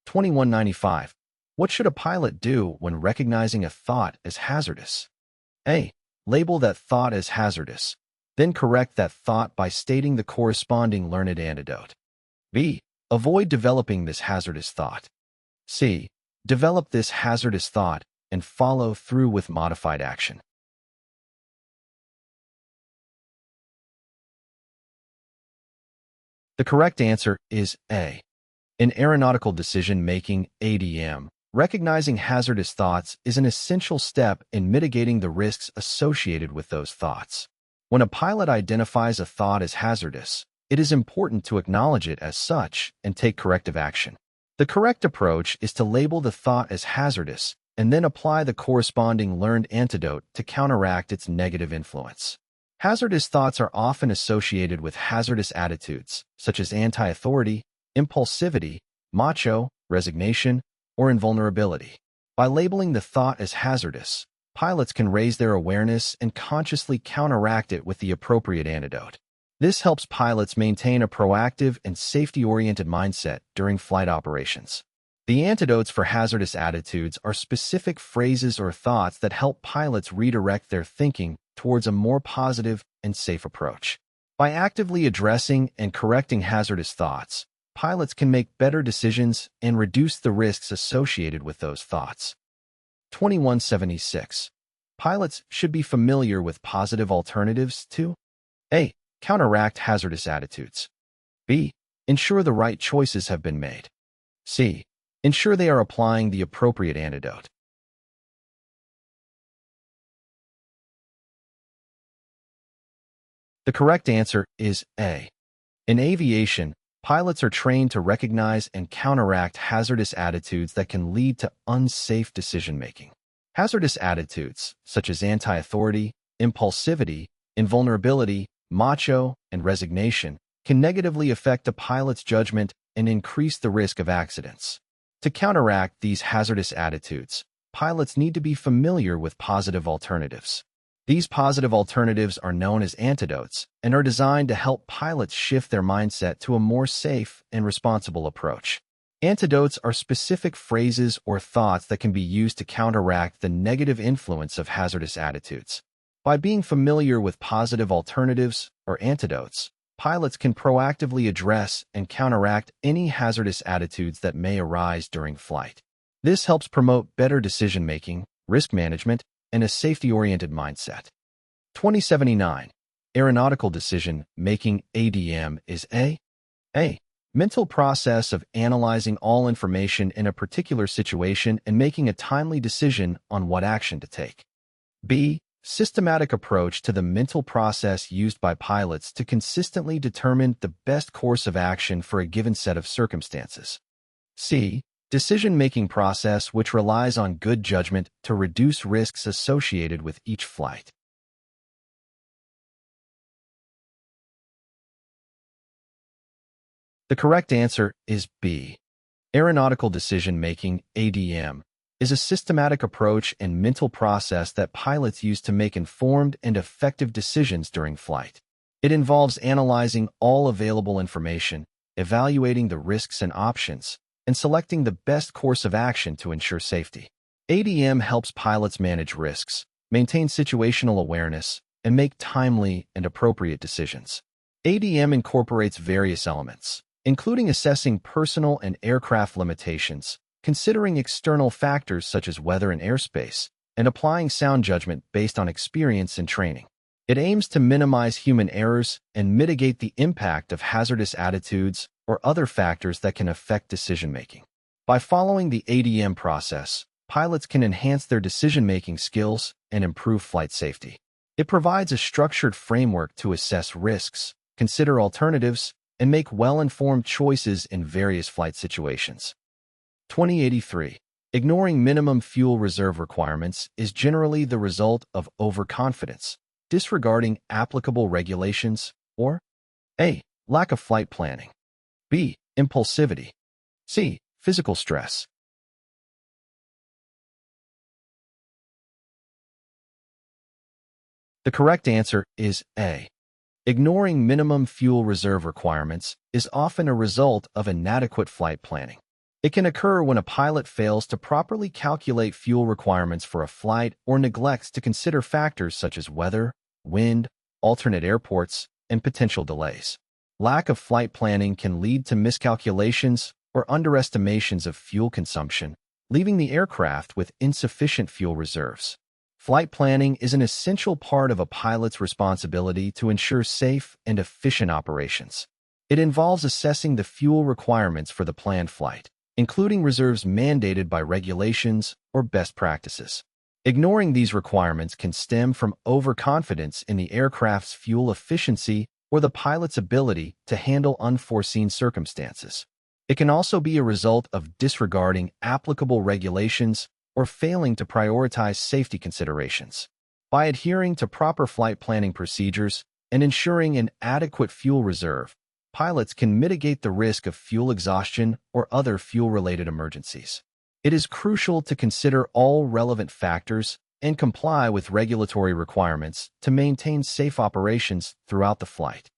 Q2195. What should a pilot do when recognizing a thought as hazardous? A. Label that thought as hazardous, then correct that thought by stating the corresponding learned antidote. B. Avoid developing this hazardous thought. C. Develop this hazardous thought and follow through with modified action. The correct answer is A. In aeronautical decision making, ADM, recognizing hazardous thoughts is an essential step in mitigating the risks associated with those thoughts. When a pilot identifies a thought as hazardous, it is important to acknowledge it as such and take corrective action. The correct approach is to label the thought as hazardous and then apply the corresponding learned antidote to counteract its negative influence. Hazardous thoughts are often associated with hazardous attitudes, such as anti-authority, impulsivity, macho, resignation, or invulnerability. By labeling the thought as hazardous, pilots can raise their awareness and consciously counteract it with the appropriate antidote. This helps pilots maintain a proactive and safety-oriented mindset during flight operations. The antidotes for hazardous attitudes are specific phrases or thoughts that help pilots redirect their thinking towards a more positive and safe approach. By actively addressing and correcting hazardous thoughts, pilots can make better decisions and reduce the risks associated with those thoughts. 2176. Pilots should be familiar with positive alternatives to A. Counteract hazardous attitudes. B. Ensure the right choices have been made. C. Ensure they are applying the appropriate antidote. The correct answer is A. In aviation, pilots are trained to recognize and counteract hazardous attitudes that can lead to unsafe decision-making. Hazardous attitudes, such as anti-authority, impulsivity, invulnerability, macho, and resignation, can negatively affect a pilot's judgment and increase the risk of accidents. To counteract these hazardous attitudes, pilots need to be familiar with positive alternatives. These positive alternatives are known as antidotes and are designed to help pilots shift their mindset to a more safe and responsible approach. Antidotes are specific phrases or thoughts that can be used to counteract the negative influence of hazardous attitudes. By being familiar with positive alternatives or antidotes, pilots can proactively address and counteract any hazardous attitudes that may arise during flight. This helps promote better decision-making, risk management, and a safety-oriented mindset. 2079. Aeronautical Decision Making, ADM, is A. Mental process of analyzing all information in a particular situation and making a timely decision on what action to take. B. Systematic approach to the mental process used by pilots to consistently determine the best course of action for a given set of circumstances. C. Decision-making process which relies on good judgment to reduce risks associated with each flight. The correct answer is B. Aeronautical Decision Making, ADM, is a systematic approach and mental process that pilots use to make informed and effective decisions during flight. It involves analyzing all available information, evaluating the risks and options, and selecting the best course of action to ensure safety. ADM helps pilots manage risks, maintain situational awareness, and make timely and appropriate decisions. ADM incorporates various elements, including assessing personal and aircraft limitations, considering external factors such as weather and airspace, and applying sound judgment based on experience and training. It aims to minimize human errors and mitigate the impact of hazardous attitudes or other factors that can affect decision-making. By following the ADM process, pilots can enhance their decision-making skills and improve flight safety. It provides a structured framework to assess risks, consider alternatives, and make well-informed choices in various flight situations. 2083. Ignoring minimum fuel reserve requirements is generally the result of overconfidence, disregarding applicable regulations, or A. Lack of flight planning. B. Impulsivity. C. Physical stress. The correct answer is A. Ignoring minimum fuel reserve requirements is often a result of inadequate flight planning. It can occur when a pilot fails to properly calculate fuel requirements for a flight or neglects to consider factors such as weather, wind, alternate airports, and potential delays. Lack of flight planning can lead to miscalculations or underestimations of fuel consumption, leaving the aircraft with insufficient fuel reserves. Flight planning is an essential part of a pilot's responsibility to ensure safe and efficient operations. It involves assessing the fuel requirements for the planned flight, including reserves mandated by regulations or best practices. Ignoring these requirements can stem from overconfidence in the aircraft's fuel efficiency or the pilot's ability to handle unforeseen circumstances. It can also be a result of disregarding applicable regulations or failing to prioritize safety considerations. By adhering to proper flight planning procedures and ensuring an adequate fuel reserve, pilots can mitigate the risk of fuel exhaustion or other fuel-related emergencies. It is crucial to consider all relevant factors and comply with regulatory requirements to maintain safe operations throughout the flight.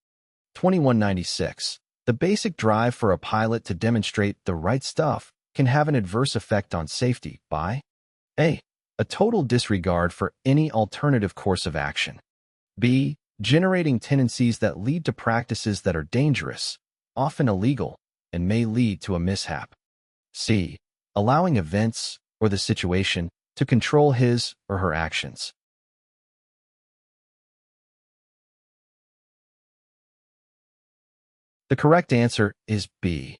2196. The basic drive for a pilot to demonstrate the right stuff can have an adverse effect on safety by A. A total disregard for any alternative course of action. B. Generating tendencies that lead to practices that are dangerous, often illegal, and may lead to a mishap. C. Allowing events or the situation to control his or her actions. The correct answer is B.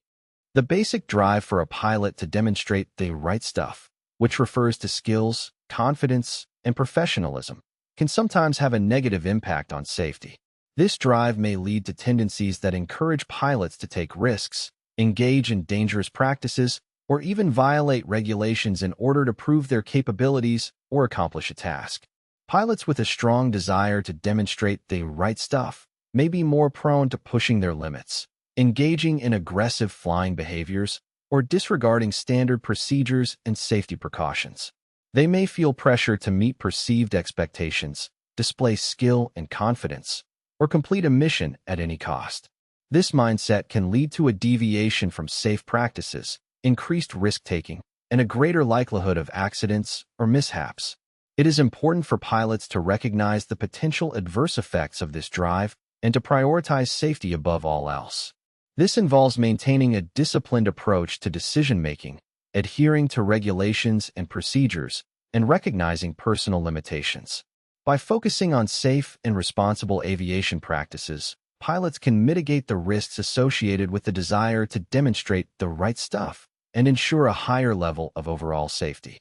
The basic drive for a pilot to demonstrate the right stuff, which refers to skills, confidence, and professionalism, can sometimes have a negative impact on safety. This drive may lead to tendencies that encourage pilots to take risks, engage in dangerous practices, or even violate regulations in order to prove their capabilities or accomplish a task. Pilots with a strong desire to demonstrate the right stuff may be more prone to pushing their limits, engaging in aggressive flying behaviors, or disregarding standard procedures and safety precautions. They may feel pressure to meet perceived expectations, display skill and confidence, or complete a mission at any cost. This mindset can lead to a deviation from safe practices, increased risk-taking, and a greater likelihood of accidents or mishaps. It is important for pilots to recognize the potential adverse effects of this drive and to prioritize safety above all else. This involves maintaining a disciplined approach to decision-making, adhering to regulations and procedures, and recognizing personal limitations. By focusing on safe and responsible aviation practices, pilots can mitigate the risks associated with the desire to demonstrate the right stuff and ensure a higher level of overall safety.